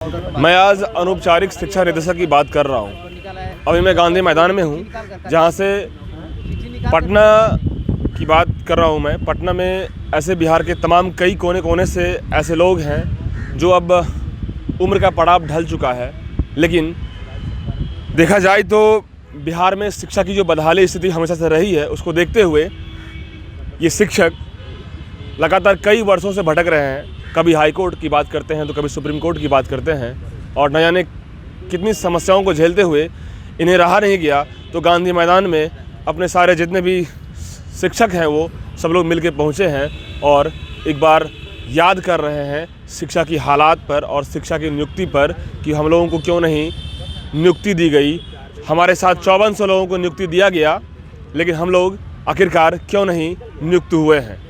मैं आज अनौपचारिक शिक्षा निदेशक की बात कर रहा हूँ। अभी मैं गांधी मैदान में हूँ, जहाँ से पटना की बात कर रहा हूँ। मैं पटना में ऐसे बिहार के तमाम कई कोने कोने से ऐसे लोग हैं जो अब उम्र का पड़ाव ढल चुका है, लेकिन देखा जाए तो बिहार में शिक्षा की जो बदहाली स्थिति हमेशा से रही है, उसको देखते हुए ये शिक्षक लगातार कई वर्षों से भटक रहे हैं। कभी हाई कोर्ट की बात करते हैं तो कभी सुप्रीम कोर्ट की बात करते हैं, और न जाने कितनी समस्याओं को झेलते हुए इन्हें रहा नहीं गया तो गांधी मैदान में अपने सारे जितने भी शिक्षक हैं वो सब लोग मिलके पहुँचे हैं और एक बार याद कर रहे हैं शिक्षा की हालात पर और शिक्षा की नियुक्ति पर कि हम लोगों को क्यों नहीं नियुक्ति दी गई। हमारे साथ 5400 लोगों को नियुक्ति दिया गया, लेकिन हम लोग आखिरकार क्यों नहीं नियुक्त हुए हैं।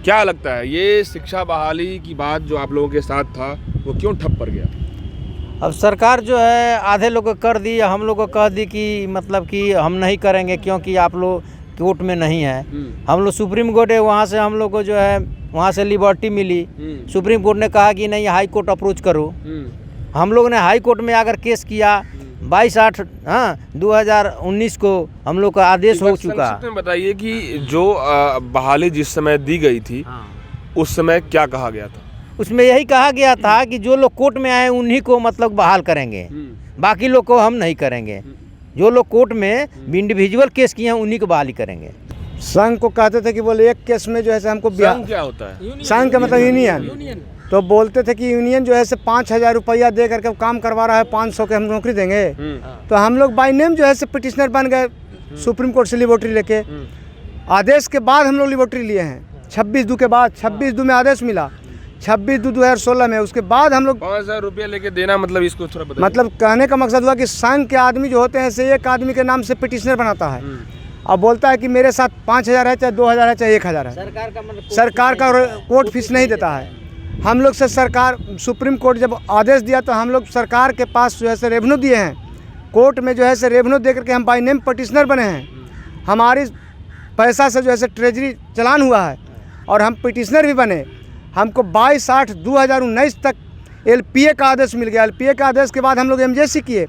क्या लगता है ये शिक्षा बहाली की बात जो आप लोगों के साथ था वो क्यों ठप पड़ गया? अब सरकार जो है आधे लोग को कर दी, हम लोग को कह दी कि मतलब कि हम नहीं करेंगे क्योंकि आप लोग कोर्ट में नहीं है। हम लोग सुप्रीम कोर्ट है, वहाँ से हम लोग को जो है वहाँ से लिबर्टी मिली। सुप्रीम कोर्ट ने कहा कि नहीं हाई कोर्ट अप्रोच करो। हम लोग ने हाई कोर्ट में आकर केस किया। 22/8/2019 को हम लोग का आदेश हो चुका। बताइए कि जो बहाली जिस समय दी गई थी उस समय क्या कहा गया था? उसमें यही कहा गया था कि जो लोग कोर्ट में आए उन्हीं को मतलब बहाल करेंगे, बाकी लोग को हम नहीं करेंगे। जो लोग कोर्ट में इंडिविजुअल केस किए हैं उन्हीं को बहाली करेंगे। संघ को कहते थे कि बोले एक केस में जो है हमको संघ क्या होता है? संघ का मतलब यूनियन। तो बोलते थे कि यूनियन जो है 5,000 रुपया दे करके काम करवा रहा है, 500 के हम नौकरी देंगे। तो हम लोग बाई नेम जो है पिटिशनर बन गए सुप्रीम कोर्ट से लिबर्टी लेके। आदेश के बाद हम लोग लिबर्टी लिए हैं 26/2 के बाद। 26/2 में आदेश मिला, 26/2/2016 में। उसके बाद हम लोग 5,000 रुपया लेके देना, मतलब इसको थोड़ा बताइए। मतलब कहने का मकसद हुआ कि संघ के आदमी जो होते हैं से एक आदमी के नाम से पिटिशनर बनाता है और बोलता है कि मेरे साथ 5,000 है, चाहे 2,000 है, चाहे 1,000 है। सरकार का कोर्ट फीस नहीं देता है। हम लोग से सरकार सुप्रीम कोर्ट जब आदेश दिया तो हम लोग सरकार के पास जो है रेवेन्यू दिए हैं। कोर्ट में जो है रेवेन्यू दे करके हम बाई नेम पिटिशनर बने हैं। हमारी पैसा से जो है ट्रेजरी चलान हुआ है और हम पिटिशनर भी बने। हमको 22/8/2019 तक LPA का आदेश मिल गया। LPA का आदेश के बाद हम लोग MJC किए।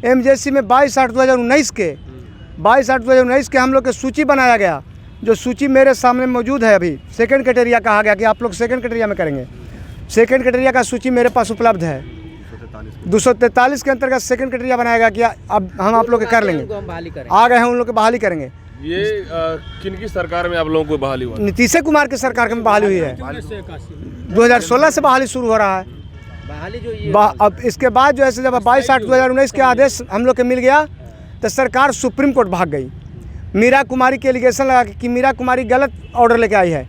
MJC में 22/8/2019 के हम लोग की सूची बनाया गया, जो सूची मेरे सामने मौजूद है। अभी सेकंड कैटेरिया कहा गया कि आप लोग सेकंड कैटेरिया में करेंगे। सेकंड कैटेरिया का सूची मेरे पास उपलब्ध है। 243 के अंतर्गत सेकंड कैटेरिया बनाया गया कि अब हम आप लोग के कर लेंगे। आ गए हैं, उन लोग की बहाली करेंगे। ये किनकी सरकार में आप लोगों को बहाली हुआ? नीतीश कुमार की सरकार में बहाली हुई है। 2016 से बहाली शुरू हो रहा है। अब इसके बाद जो है जब 22/8/2019 के आदेश हम लोग के मिल गया तो सरकार सुप्रीम कोर्ट भाग गई। मीरा कुमारी के एलिगेशन लगा कि मीरा कुमारी गलत ऑर्डर लेके आई है।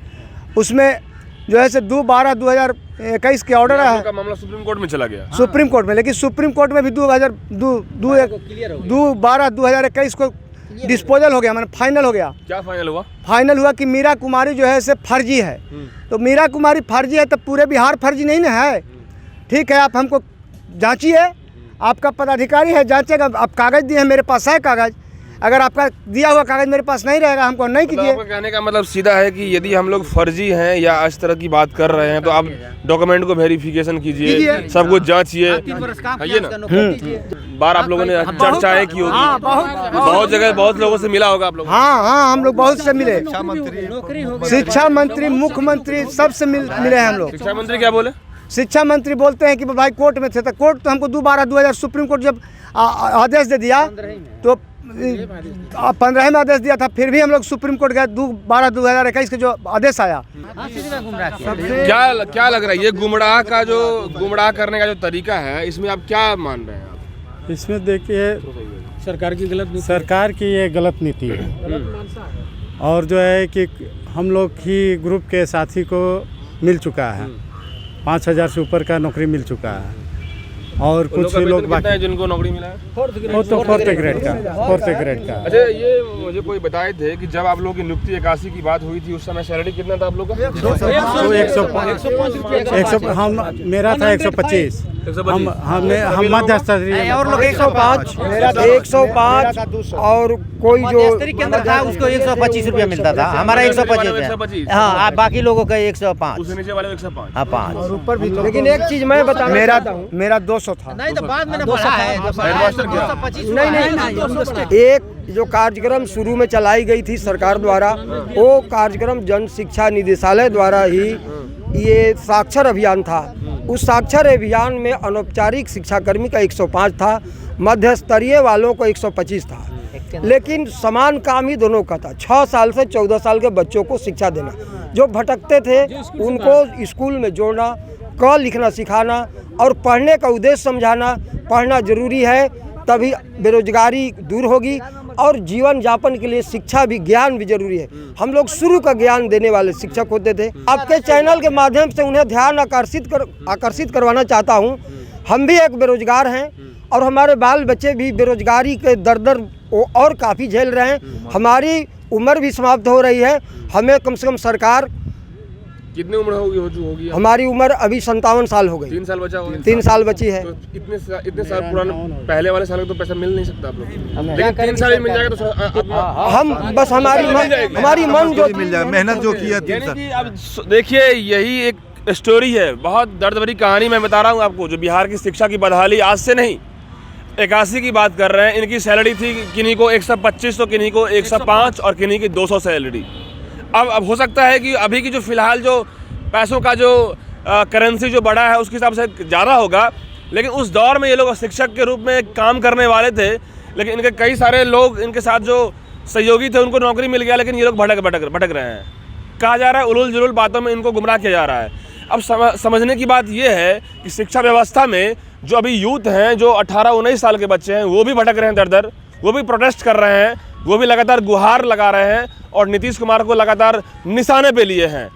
उसमें जो है 2/12/2021 के ऑर्डर है। का मामला सुप्रीम कोर्ट में चला गया। सुप्रीम कोर्ट में, लेकिन सुप्रीम कोर्ट में भी 2/12/2021 को डिस्पोजल हो गया, मैंने फाइनल हो गया। क्या फाइनल हुआ? फाइनल हुआ कि मीरा कुमारी जो है फर्जी है। तो मीरा कुमारी फर्जी है तो पूरे बिहार फर्जी नहीं ना है। ठीक है, आप हमको जांचिए, आपका पदाधिकारी है, जांचेगा। आप कागज़ दिए हैं, मेरे पास है कागज़। अगर आपका दिया हुआ कागज़ मेरे पास नहीं रहेगा, हमको नहीं कीजिए। आपका कहने का मतलब सीधा है कि यदि हम लोग फर्जी हैं या इस तरह की बात कर रहे हैं तो आप डॉक्यूमेंट को वेरिफिकेशन कीजिए, सब कुछ जांचिए। ये ना बार आप लोगों ने चर्चाएं की होगी, बहुत जगह बहुत लोगों से मिला होगा आप लोग। हाँ, हम लोग बहुत से मिले। शिक्षा मंत्री, मुख्यमंत्री सबसे मिले हैं हम लोग। शिक्षा मंत्री क्या बोले? शिक्षा मंत्री बोलते हैं कि भाई कोर्ट में थे, तो कोर्ट तो हमको 2/12/2000 सुप्रीम कोर्ट जब आदेश दे दिया तो 15 में आदेश दिया था, फिर भी हम लोग सुप्रीम कोर्ट गए 2/12/2021 के जो आदेश आया। क्या लग रहा है ये गुमराह करने का जो तरीका है, इसमें आप क्या मान रहे हैं? आप इसमें देखिए सरकार की ये गलत नीति है। और जो है कि हम लोग ही ग्रुप के साथी को मिल चुका है, 5,000 से ऊपर का नौकरी मिल चुका है। और कुछ लोग कितना बाकी है जिनको नौकरी मिला है? वो तो फोर्थ ग्रेड का अच्छा, ये मुझे कोई बताए थे कि जब आप लोगों की नियुक्ति 81 की बात हुई थी उस समय सैलरी कितना था आप लोग का? 100 हम मेरा था 125 हम मध्य स्तरीय और लोग 105 105 और कोई जो के अंदर था उसको 125 रुपया मिलता था। हमारा 125 है। हाँ, बाकी लोगों का 105। उससे नीचे वाले 105। हाँ, 5 और ऊपर भी लेकिन एक चीज मैं बता मेरा 200 था। नहीं तो बाद में बढ़ा है। हेडमास्टर क्या? नहीं, एक जो कार्यक्रम शुरू में चलाई गई थी सरकार द्वारा, वो कार्यक्रम जन शिक्षा निदेशालय द्वारा ही ये साक्षर अभियान था। उस साक्षर अभियान में अनौपचारिक शिक्षाकर्मी का 105 था, मध्य स्तरीय वालों को 125 था, लेकिन समान काम ही दोनों का था। 6 साल से 14 साल के बच्चों को शिक्षा देना, जो भटकते थे उनको स्कूल में जोड़ना, क लिखना सिखाना और पढ़ने का उद्देश्य समझाना। पढ़ना जरूरी है, तभी बेरोजगारी दूर होगी और जीवन यापन के लिए शिक्षा भी, ज्ञान भी जरूरी है। हम लोग शुरू का ज्ञान देने वाले शिक्षक होते थे। आपके चैनल के माध्यम से उन्हें ध्यान आकर्षित करवाना चाहता हूं। हम भी एक बेरोजगार हैं और हमारे बाल बच्चे भी बेरोजगारी के दर और काफ़ी झेल रहे हैं। हमारी उम्र भी समाप्त हो रही है। हमें कम से कम सरकार, कितनी उम्र होगी? हमारी उम्र अभी 57 साल हो गई। 3 साल बचा होगा। 3 साल बची है। तो इतने साल पुराने पहले वाले साल का तो पैसा मिल नहीं सकता आप लोग, लेकिन 3 साल ही मिल जाएगा तो हम बस हमारी मन जो मिल जाए, मेहनत जो की है 3 साल। कि अब देखिए, यही एक स्टोरी है, बहुत दर्द भरी कहानी मैं बता रहा हूँ आपको। जो बिहार की शिक्षा की बदहाली आज से नहीं, 81 की बात कर रहे हैं। इनकी सैलरी थी किन्हीं को 125 तो किन्हीं को 105 और किन्हीं की 200 सैलरी। अब हो सकता है कि अभी की जो फिलहाल जो पैसों का जो करेंसी जो बढ़ा है उसके हिसाब से ज़्यादा होगा, लेकिन उस दौर में ये लोग शिक्षक के रूप में काम करने वाले थे। लेकिन इनके कई सारे लोग, इनके साथ जो सहयोगी थे, उनको नौकरी मिल गया, लेकिन ये लोग भटक रहे हैं। कहा जा रहा है उलूल जुलूल बातों में इनको गुमराह किया जा रहा है। अब समझने की बात यह है कि शिक्षा व्यवस्था में जो अभी यूथ हैं, जो 18-19 साल के बच्चे हैं, वो भी भटक रहे हैं दर, वो भी प्रोटेस्ट कर रहे हैं, वो भी लगातार गुहार लगा रहे हैं और नीतीश कुमार को लगातार निशाने पे लिए हैं।